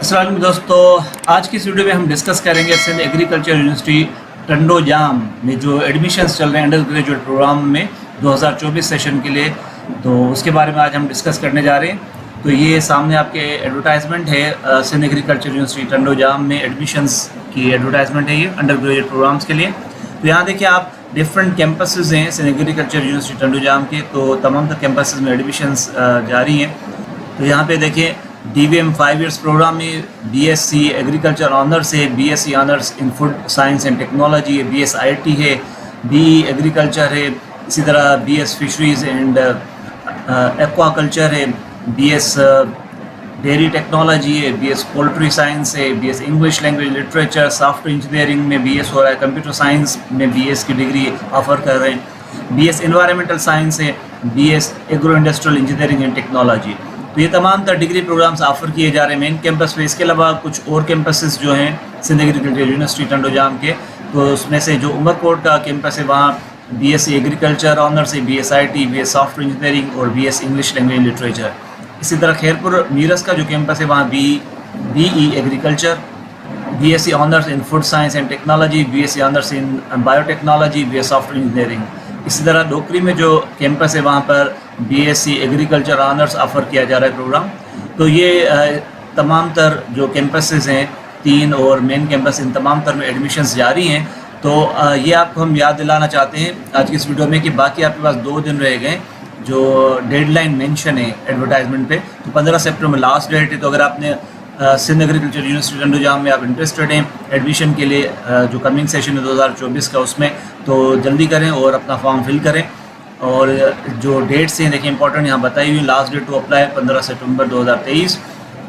अस्सलाम वालेकुम दोस्तों, आज की इस वीडियो में हम डिस्कस करेंगे सिंध एग्रीकल्चर यूनिवर्सिटी टंडोजाम में जो एडमिशन्स चल रहे हैं अंडर ग्रेजुएट प्रोग्राम में 2024 सेशन के लिए। तो उसके बारे में आज हम डिस्कस करने जा रहे हैं। तो ये सामने आपके एडवर्टाइजमेंट है सिंध एग्रीकल्चर यूनिवर्सिटी टंडोजाम में एडमिशन्स की एडवर्टाइजमेंट है ये अंडर ग्रेजुएट प्रोग्राम्स के लिए। तो यहाँ देखिए आप डिफरेंट कैंपसेस हैं सिंध एग्रीकल्चर यूनिवर्सिटी टंडोजाम के, तो तमाम तर कैंपसेस में एडमिशन्स जारी हैं। तो यहाँ पे देखिए DVM 5 ईयर्स प्रोग्राम में BSc एग्रीकल्चर ऑनर्स है, BSc honours in food science and technology है, BS IT है, BE एग्रीकल्चर है, इसी तरह BS फिशरीज एंड एक्वाकल्चर है, BS डेयरी टेक्नोलॉजी है, BS पोल्ट्री साइंस है, BS English language literature, software engineering में BS हो रहा है, कंप्यूटर साइंस में BS की डिग्री ऑफर कर रहे हैं, BS एनवायरमेंटल साइंस है, BS agro industrial engineering and technology. तो ये तमाम तर डिग्री प्रोग्राम्स ऑफर किए जा रहे हैं मेन कैंपस पे। इसके अलावा कुछ और कैंपसेस जो हैं सिंध एग्रीकल्चर यूनिवर्सिटी टंडोजाम के, तो उसमें से जो उमरकोट का कैंपस है वहाँ BSc एग्रीकल्चर ऑनर्स है, BS IT, BS software engineering और BS इंग्लिश लैंग्वेज लिटरेचर। इसी तरह खैरपुर मीरस का जो कैंपस है वहाँ BE agriculture, BSc honours in food science and technology, BSc honours in biotechnology, BS software engineering. इसी तरह डोकरी में जो कैंपस है वहाँ पर BSc एग्रीकल्चर ऑनर्स ऑफ़र किया जा रहा है प्रोग्राम। तो ये तमाम तर जो कैंपसेस हैं 3 और मेन कैंपस, इन तमाम तर में एडमिशन्स जारी हैं। तो ये आपको हम याद दिलाना चाहते हैं आज की इस वीडियो में कि बाकी आपके पास 2 दिन रह गए जो डेडलाइन मेंशन है एडवर्टाइजमेंट पे। तो 15 सितंबर लास्ट डेट है। तो अगर आपने सिंध एग्रीकल्चर यूनिवर्सिटी टंडोजाम में आप इंटरेस्टेड हैं एडमिशन के लिए जो कमिंग सेशन है 2024 का, उसमें तो जल्दी करें और अपना फॉर्म फिल करें। और जो डेट्स हैं देखिए इंपॉर्टेंट यहाँ बताई हुई। लास्ट डेट टू अप्लाई 15 सितंबर 2023।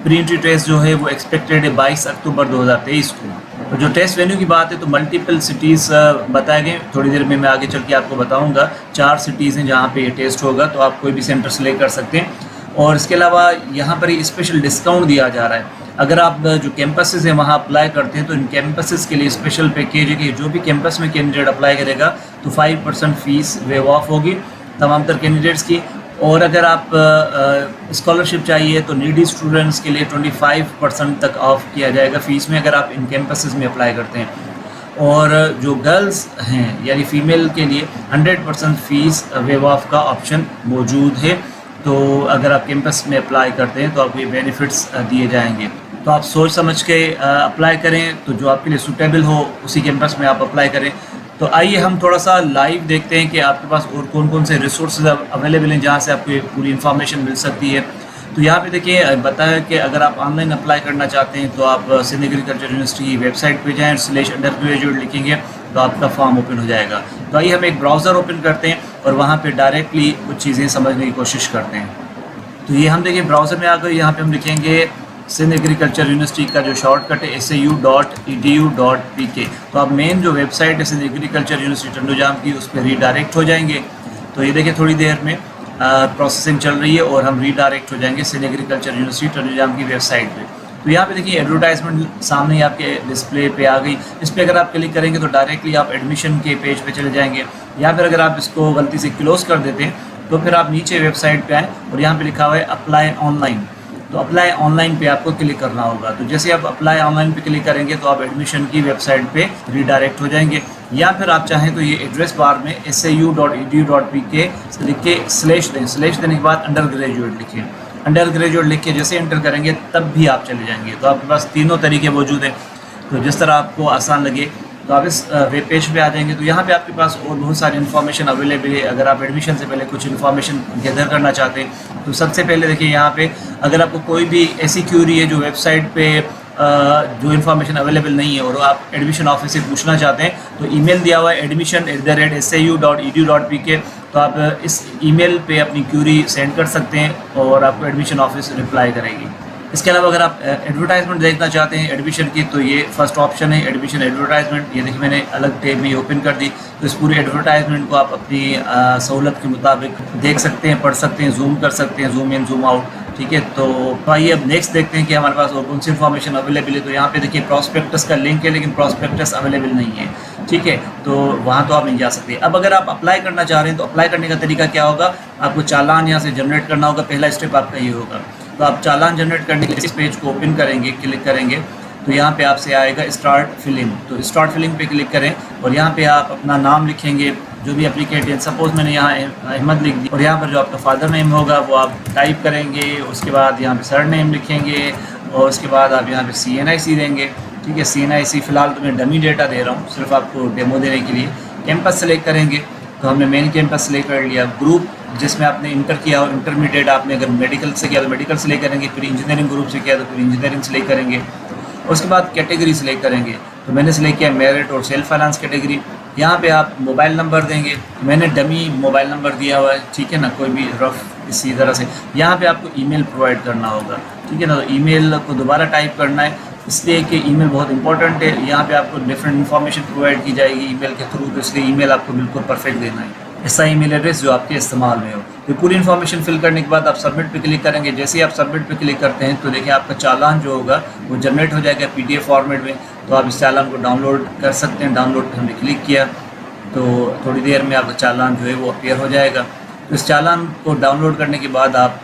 प्री एंट्री टेस्ट जो है वो एक्सपेक्टेड है 22 अक्टूबर 2023 को। तो जो टेस्ट वेन्यू की बात है तो मल्टीपल सिटीज़ बताए गए, थोड़ी देर में मैं आगे चल के आपको बताऊँगा। 4 सिटीज़ हैं जहाँ पर ये टेस्ट होगा, तो आप कोई भी सेंटर सेलेक्ट कर सकते हैं। और इसके अलावा यहाँ पर ही स्पेशल डिस्काउंट दिया जा रहा है। अगर आप जो कैंपसेस हैं वहाँ अप्लाई करते हैं तो इन कैंपसेस के लिए स्पेशल पैकेज है कि जो भी कैंपस में कैंडिडेट अप्लाई करेगा तो 5% फ़ीस वेव ऑफ होगी तमाम तर कैंडिडेट्स की। और अगर आप स्कॉलरशिप चाहिए तो नीडी स्टूडेंट्स के लिए 25% तक ऑफ किया जाएगा फ़ीस में अगर आप इन कैंपसेस में अप्लाई करते हैं। और जो गर्ल्स हैं यानी फ़ीमेल के लिए 100% फ़ीस वेव ऑफ का ऑप्शन मौजूद है। तो अगर आप कैंपस में अप्लाई करते हैं तो आपको ये बेनिफिट्स दिए जाएंगे। तो आप सोच समझ के अप्लाई करें, तो जो आपके लिए सूटेबल हो उसी कैंपस में आप अप्लाई करें। तो आइए हम थोड़ा सा लाइव देखते हैं कि आपके पास और कौन कौन से रिसोर्सेज अवेलेबल हैं जहाँ से आपको ये पूरी इन्फॉर्मेशन मिल सकती है। तो यहाँ पे देखिए बताया कि अगर आप ऑनलाइन अप्लाई करना चाहते हैं तो आप सिंध एग्रीकल्चर यूनिवर्सिटी की वेबसाइट पे जाएँ, /undergraduate लिखेंगे तो आपका फॉर्म ओपन हो जाएगा। तो आइए हम एक ब्राउज़र ओपन करते हैं और वहाँ पे डायरेक्टली कुछ चीज़ें समझने की कोशिश करते हैं। तो ये हम देखिए ब्राउज़र में आ गए, यहाँ पे हम लिखेंगे सिंध एग्रीकल्चर यूनिवर्सिटी का जो शॉर्टकट है sau.edu.pk। तो आप मेन जो वेबसाइट है सिंध एग्रीकल्चर यूनिवर्सिटी टंडोजाम की उस पर रीडायरेक्ट हो जाएंगे। तो ये देखिए थोड़ी देर में प्रोसेसिंग चल रही है और हम रीडायरेक्ट हो जाएंगे सिंध एग्रीकल्चर यूनिवर्सिटी टंडोजाम की वेबसाइट पे। तो यहाँ पे देखिए एडवर्टाइजमेंट सामने ही आपके डिस्प्ले पे आ गई। इस पर अगर आप क्लिक करेंगे तो डायरेक्टली आप एडमिशन के पेज पे चले जाएंगे। या फिर अगर आप इसको गलती से क्लोज कर देते हैं तो फिर आप नीचे वेबसाइट पे आएँ और यहाँ पे लिखा हुआ है अप्लाई ऑनलाइन। तो अप्लाई ऑनलाइन पे आपको क्लिक करना होगा। तो जैसे आप अप्लाई ऑनलाइन पे क्लिक करेंगे तो आप एडमिशन की वेबसाइट पे रीडायरेक्ट हो जाएंगे। या फिर आप चाहें तो ये एड्रेस बार में sau.edu.pk लिख के स्लैश दें। स्लैश देने के बाद अंडर ग्रेजुएट लिखिए। अंडर ग्रेजुएट लिख के जैसे एंटर करेंगे तब भी आप चले जाएंगे। तो आपके पास तीनों तरीके मौजूद हैं, तो जिस तरह आपको आसान लगे तो आप इस वेब पेज पे आ जाएंगे। तो यहाँ पे आपके पास और बहुत सारी इन्फॉर्मेशन अवेलेबल है। अगर आप एडमिशन से पहले कुछ इन्फॉर्मेशन गैदर करना चाहते हैं तो सबसे पहले देखिए यहाँ पे अगर आपको कोई भी ऐसी क्यूरी है जो वेबसाइट पे जो इन्फॉर्मेशन अवेलेबल नहीं है और आप एडमिशन ऑफिस से पूछना चाहते हैं तो ईमेल दिया हुआ है admission@sau.edu.pk। तो आप इस ईमेल पे अपनी क्यूरी सेंड कर सकते हैं और आपको एडमिशन ऑफिस रिप्लाई करेगी। इसके अलावा अगर आप एडवर्टाइजमेंट देखना चाहते हैं एडमिशन की तो ये फर्स्ट ऑप्शन है एडमिशन एडवर्टाइजमेंट। ये देखिए मैंने अलग टैब में ओपन कर दी। तो इस पूरे एडवर्टाइजमेंट को आप अपनी सहूलत के मुताबिक देख सकते हैं, पढ़ सकते हैं, जूम कर सकते हैं, जूम इन जूम आउट। ठीक है, तो आइए अब नेक्स्ट देखते हैं कि हमारे पास और कौन सी इन्फॉर्मेशन अवेलेबल है। तो यहाँ पे देखिए प्रॉस्पेक्टस का लिंक है लेकिन प्रॉस्पेक्टस अवेलेबल नहीं है। ठीक है, तो वहाँ तो आप नहीं जा सकते। अब अगर आप अप्लाई करना चाह रहे हैं तो अप्लाई करने का तरीका क्या होगा, आपको चालान यहाँ से जनरेट करना होगा। पहला स्टेप आपका ये होगा। तो आप चालान जनरेट करने के लिए इस पेज को ओपन करेंगे, क्लिक करेंगे तो यहाँ पे आपसे आएगा स्टार्ट फिलिंग। तो स्टार्ट फिलिंग पे क्लिक करें और यहाँ पे आप अपना नाम लिखेंगे, जो भी एप्लीकेंट, सपोज मैंने यहाँ अहमद लिख दिया, और यहाँ पर जो आपका फादर नेम होगा वो आप टाइप करेंगे। उसके बाद यहाँ पे सर नेम लिखेंगे और उसके बाद आप यहाँ पे CNIC देंगे। ठीक है, CNIC फ़िलहाल तो मैं डमी डेटा दे रहा हूँ सिर्फ आपको डेमो देने के लिए। कैंपस सेलेक्ट करेंगे तो हमने मेन कैंपस सेलेक्ट कर लिया। ग्रुप जिसमें आपने इंटर किया और इंटरमीडिएट आपने अगर मेडिकल से किया तो मेडिकल सेलेक्ट करेंगे, फिर इंजीनियरिंग ग्रुप से किया तो फिर इंजीनियरिंग सेलेक्ट करेंगे। उसके बाद कैटेगरी सेलेक्ट करेंगे, तो मैंने सेलेक्ट किया मेरिट और सेल्फ फाइनेंस कैटेगरी। यहाँ पे आप मोबाइल नंबर देंगे, मैंने डमी मोबाइल नंबर दिया हुआ है, ठीक है ना, कोई भी रफ इसी तरह से। यहाँ पे आपको ईमेल प्रोवाइड करना होगा, ठीक है ना, तो ईमेल को दोबारा टाइप करना है, इसलिए कि ईमेल बहुत इंपॉर्टेंट है। यहाँ पे आपको डिफरेंट इन्फॉर्मेशन प्रोवाइड की जाएगी ईमेल के थ्रू, तो इसलिए ईमेल आपको बिल्कुल परफेक्ट देना है, ऐसा ईमेल एड्रेस जो आपके इस्तेमाल में हो। तो पूरी इन्फॉर्मेशन फिल करने के बाद आप सबमिट पे क्लिक करेंगे। जैसे ही आप सबमिट पे क्लिक करते हैं तो देखिए आपका चालान जो होगा वो जनरेट हो जाएगा PDF फॉर्मेट में। तो आप इस चालान को डाउनलोड कर सकते हैं। डाउनलोड पर हमने क्लिक किया तो थोड़ी देर में आपका चालान जो है वो अपीयर हो जाएगा। तो इस चालान को डाउनलोड करने के बाद आप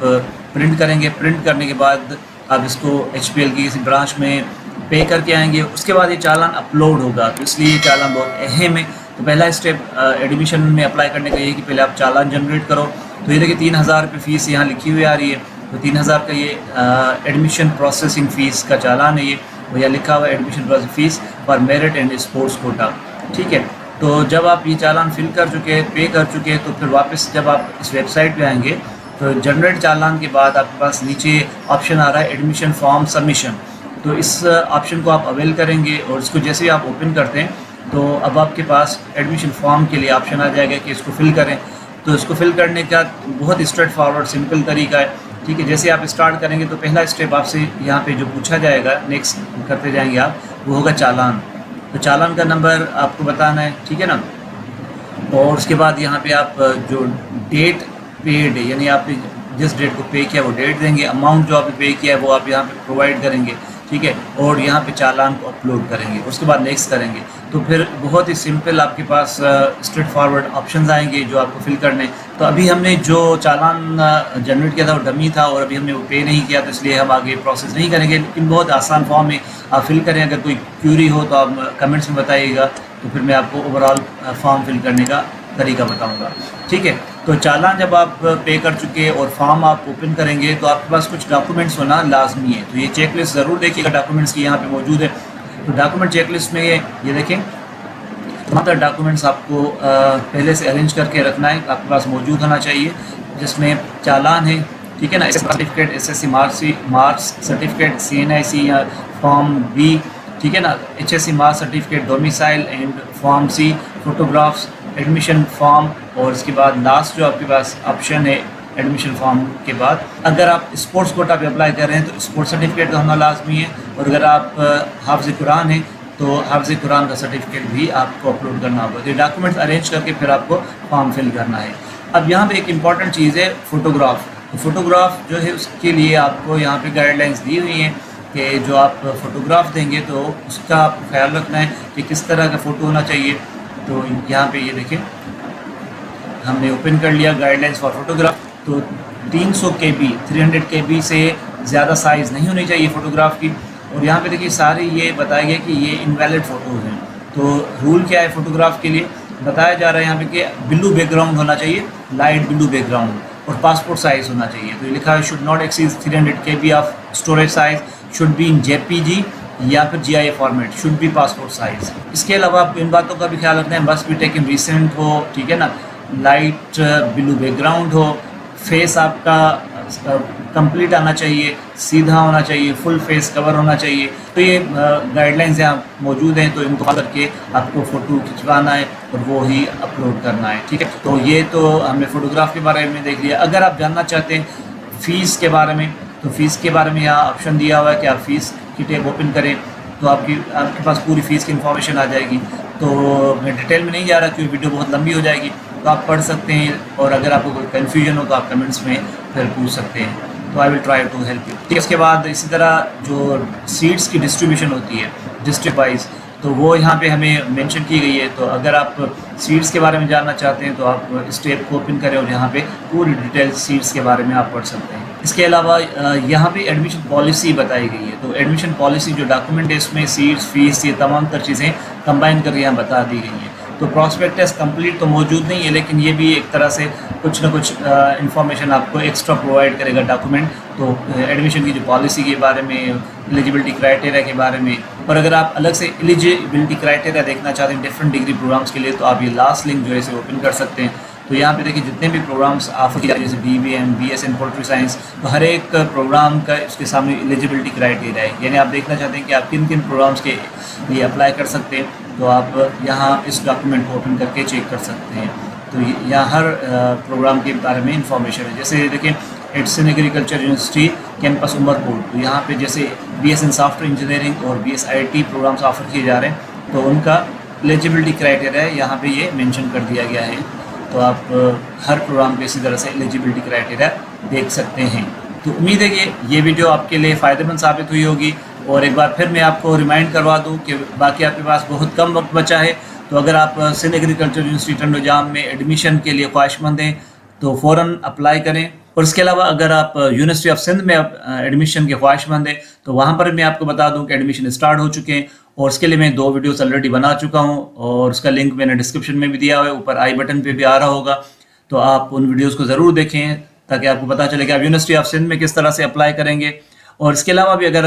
प्रिंट करेंगे। प्रिंट करने के बाद आप इसको HPL की किसी ब्रांच में पे करके आएंगे। उसके बाद ये चालान अपलोड होगा, तो इसलिए ये चालान बहुत अहम है। तो पहला स्टेप एडमिशन में अप्लाई करने का ये है कि पहले आप चालान जनरेट करो। तो ये देखिए 3000 रुपये फ़ीस यहाँ लिखी हुई आ रही है, तो 3000 का ये एडमिशन प्रोसेसिंग फ़ीस का चालान है। ये वो यहाँ लिखा हुआ है admission processing fees for merit and sports quota, ठीक है। तो जब आप ये चालान फिल कर चुके हैं, पे कर चुके हैं, तो फिर वापस जब आप इस वेबसाइट पे आएंगे तो जनरेट चालान के बाद आपके पास नीचे ऑप्शन आ रहा है एडमिशन फॉर्म सबमिशन। तो इस ऑप्शन को आप अवेल करेंगे और इसको जैसे ही आप ओपन करते हैं तो अब आपके पास एडमिशन फॉर्म के लिए ऑप्शन आ जाएगा कि इसको फिल करें। तो इसको फिल करने का बहुत स्ट्रेट फॉरवर्ड सिंपल तरीका है, ठीक है। जैसे आप स्टार्ट करेंगे तो पहला स्टेप आपसे यहाँ पे जो पूछा जाएगा, नेक्स्ट करते जाएंगे आप, वो होगा चालान। तो चालान का नंबर आपको बताना है, ठीक है ना। और उसके बाद यहाँ पे आप जो डेट पेड है, यानी आपने जिस डेट को पे किया वो डेट देंगे। अमाउंट जो आपने पे किया है वो आप यहाँ पे प्रोवाइड करेंगे, ठीक है। और यहाँ पे चालान को अपलोड करेंगे, उसके बाद नेक्स्ट करेंगे। तो फिर बहुत ही सिंपल आपके पास स्ट्रेट फॉरवर्ड ऑप्शंस आएंगे जो आपको फिल करने। तो अभी हमने जो चालान जनरेट किया था वो डमी था और अभी हमने वो पे नहीं किया, तो इसलिए हम आगे प्रोसेस नहीं करेंगे। लेकिन बहुत आसान फॉर्म है, आप फिल करें। अगर कोई क्यूरी हो तो आप कमेंट्स में बताइएगा, तो फिर मैं आपको ओवरऑल फॉर्म फिल करने का तरीका बताऊँगा, ठीक है। तो चालान जब आप पे कर चुके और फॉर्म आप ओपन करेंगे तो आपके पास कुछ डॉक्यूमेंट्स होना लाजमी है। तो ये चेकलिस्ट ज़रूर देखिएगा, डॉक्यूमेंट्स की यहाँ पे मौजूद है। तो डॉक्यूमेंट चेकलिस्ट में ये देखें, मतलब डॉक्यूमेंट्स आपको पहले से अरेंज करके रखना है, आपके पास मौजूद होना चाहिए, जिसमें चालान है, ठीक है ना, certificate, SSC marks certificate, CNIC या फॉर्म B, ठीक है ना, HSC marks certificate, domicile and form C, photographs, admission form, और इसके बाद लास्ट जो आपके पास ऑप्शन है एडमिशन फॉर्म के बाद, अगर आप स्पोर्ट्स कोटा पे अप्लाई कर रहे हैं तो स्पोर्ट्स सर्टिफिकेट का होना लाजमी है। और अगर आप हाफ़िज़ कुरान हैं तो हाफ़िज़ कुरान का सर्टिफिकेट भी आपको अपलोड करना होगा। तो ये डॉक्यूमेंट्स अरेंज करके फिर आपको फॉर्म फिल करना है। अब यहाँ पे एक इम्पॉर्टेंट चीज़ है फ़ोटोग्राफ। तो फ़ोटोग्राफ जो है उसके लिए आपको यहाँ पे गाइडलाइंस दी हुई हैं कि जो आप फ़ोटोग्राफ देंगे तो उसका आपको ख्याल रखना है कि किस तरह का फ़ोटो होना चाहिए। तो यहाँ पे ये देखें, हमने ओपन कर लिया गाइडलाइंस फॉर फोटोग्राफ। तो 300 KB 300 KB से ज़्यादा साइज़ नहीं होनी चाहिए फ़ोटोग्राफ की। और यहाँ पे देखिए सारे ये बताया गया कि ये इनवैलिड फ़ोटोज़ हैं। तो रूल क्या है फ़ोटोग्राफ के लिए, बताया जा रहा है यहाँ पे कि ब्लू बैकग्राउंड होना चाहिए, लाइट ब्लू बैकग्राउंड, और पासपोर्ट साइज़ होना चाहिए। तो ये लिखा है should not exceed 300 KB of storage size, should be in JPG या फिर GIF format, should be passport size. इसके अलावा आपको इन बातों का भी ख्याल रखना है, मस्ट बी टेकन रिसेंट हो, ठीक है ना, लाइट ब्लू बैकग्राउंड हो, फेस आपका कंप्लीट आना चाहिए, सीधा होना चाहिए, फुल फेस कवर होना चाहिए। तो ये गाइडलाइंस यहाँ मौजूद हैं, तो इनको करके आपको फ़ोटो खिंचवाना है और वो ही अपलोड करना है, ठीक है। तो ये तो हमने फ़ोटोग्राफ के बारे में देख लिया। अगर आप जानना चाहते हैं फ़ीस के बारे में, तो फ़ीस के बारे में यहाँ ऑप्शन दिया हुआ है कि आप फ़ीस की टैब ओपन करें तो आपके पास पूरी फ़ीस की इन्फॉर्मेशन आ जाएगी। तो मैं डिटेल में नहीं जा रहा क्योंकि वीडियो बहुत लंबी हो जाएगी, तो आप पढ़ सकते हैं। और अगर आपको कोई कन्फ्यूजन हो तो आप कमेंट्स में फिर पूछ सकते हैं, तो I will try to help you. ठीक, इसके बाद इसी तरह जो सीट्स की डिस्ट्रीब्यूशन होती है डिस्ट्रिक्ट वाइज, तो वो यहाँ पे हमें मेंशन की गई है। तो अगर आप सीट्स के बारे में जानना चाहते हैं तो आप स्टेप को ओपन करें और यहाँ पे पूरी डिटेल सीट्स के बारे में आप पढ़ सकते हैं। इसके अलावा यहाँ पे एडमिशन पॉलिसी बताई गई है। तो एडमिशन पॉलिसी जो डॉक्यूमेंट है इसमें सीट्स, फीस, ये तमाम तर चीज़ें कंबाइन करके यहाँ बता दी गई हैं। तो प्रॉस्पेक्टस कंप्लीट तो मौजूद नहीं है, लेकिन ये भी एक तरह से कुछ ना कुछ इंफॉर्मेशन आपको एक्स्ट्रा प्रोवाइड करेगा डॉक्यूमेंट। तो एडमिशन की जो पॉलिसी के बारे में, एलिजिबिलिटी क्राइटेरिया के बारे में, और अगर आप अलग से एलिजिबिलिटी क्राइटेरिया देखना चाहते हैं डिफरेंट डिग्री प्रोग्राम्स के लिए, तो आप ये लास्ट लिंक जो है इसे ओपन कर सकते हैं। तो यहाँ पे देखिए जितने भी प्रोग्राम्स ऑफर किए जाते हैं, जैसे BBM, BS इन पोल्ट्री साइंस, तो हर एक प्रोग्राम का उसके सामने एलिजिबिलिटी क्राइटेरिया है। यानी आप देखना चाहते हैं कि आप किन किन प्रोग्राम्स के लिए अप्लाई कर सकते हैं, तो आप यहाँ इस डॉक्यूमेंट को ओपन करके चेक कर सकते हैं। तो यहाँ हर प्रोग्राम के बारे में इंफॉर्मेशन है। जैसे देखिए Edison agriculture university campus Umarpur, तो यहाँ पे जैसे BS इन सॉफ्टवेयर इंजीनियरिंग और BS IT प्रोग्राम्स ऑफर किए जा रहे हैं, तो उनका एलिजिबिलिटी क्राइटेरिया यहाँ पे ये मेंशन कर दिया गया है। तो आप हर प्रोग्राम के इसी तरह से एलिजिबिलिटी क्राइटेरिया देख सकते हैं। तो उम्मीद है कि ये वीडियो आपके लिए फ़ायदेमंद साबित हुई होगी। और एक बार फिर मैं आपको रिमाइंड करवा दूं कि बाकी आपके पास बहुत कम वक्त बचा है, तो अगर आप सिंध एग्रीकल्चर यूनिवर्सिटी टंडोजाम में एडमिशन के लिए ख्वाहिशमंद हैं तो फ़ौरन अप्लाई करें। और इसके अलावा अगर आप यूनिवर्सिटी ऑफ सिंध में एडमिशन के ख्वाहिशमंद हैं तो वहाँ पर मैं आपको बता दूँ कि एडमिशन स्टार्ट हो चुके हैं, और उसके लिए मैं 2 वीडियोस ऑलरेडी बना चुका हूँ, और उसका लिंक मैंने डिस्क्रिप्शन में भी दिया हुआ है, ऊपर आई बटन पे भी आ रहा होगा। तो आप उन वीडियोस को ज़रूर देखें ताकि आपको पता चले कि आप यूनिवर्सिटी ऑफ सिंध में किस तरह से अप्लाई करेंगे। और इसके अलावा भी अगर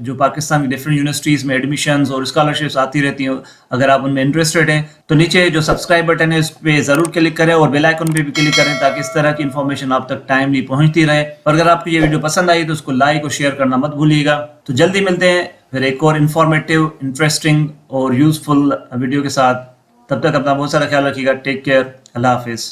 जो पाकिस्तान की डिफरेंट यूनिवर्सिटीज़ में एडमिशन्स और स्कॉलरशिप्स आती रहती हैं, अगर आप उनमें इंटरेस्टेड हैं तो नीचे जो सब्सक्राइब बटन है उस पर ज़रूर क्लिक करें और बेल आइकन पे भी क्लिक करें ताकि इस तरह की इन्फॉर्मेशन आप तक टाइमली पहुंचती रहे। और अगर आपको ये वीडियो पसंद आई तो उसको लाइक और शेयर करना मत भूलिएगा। तो जल्दी मिलते हैं फिर एक और इन्फॉर्मेटिव, इंटरेस्टिंग और यूज़फुल वीडियो के साथ। तब तक अपना बहुत सारा ख्याल रखिएगा। Take care. अल्लाह हाफिज़।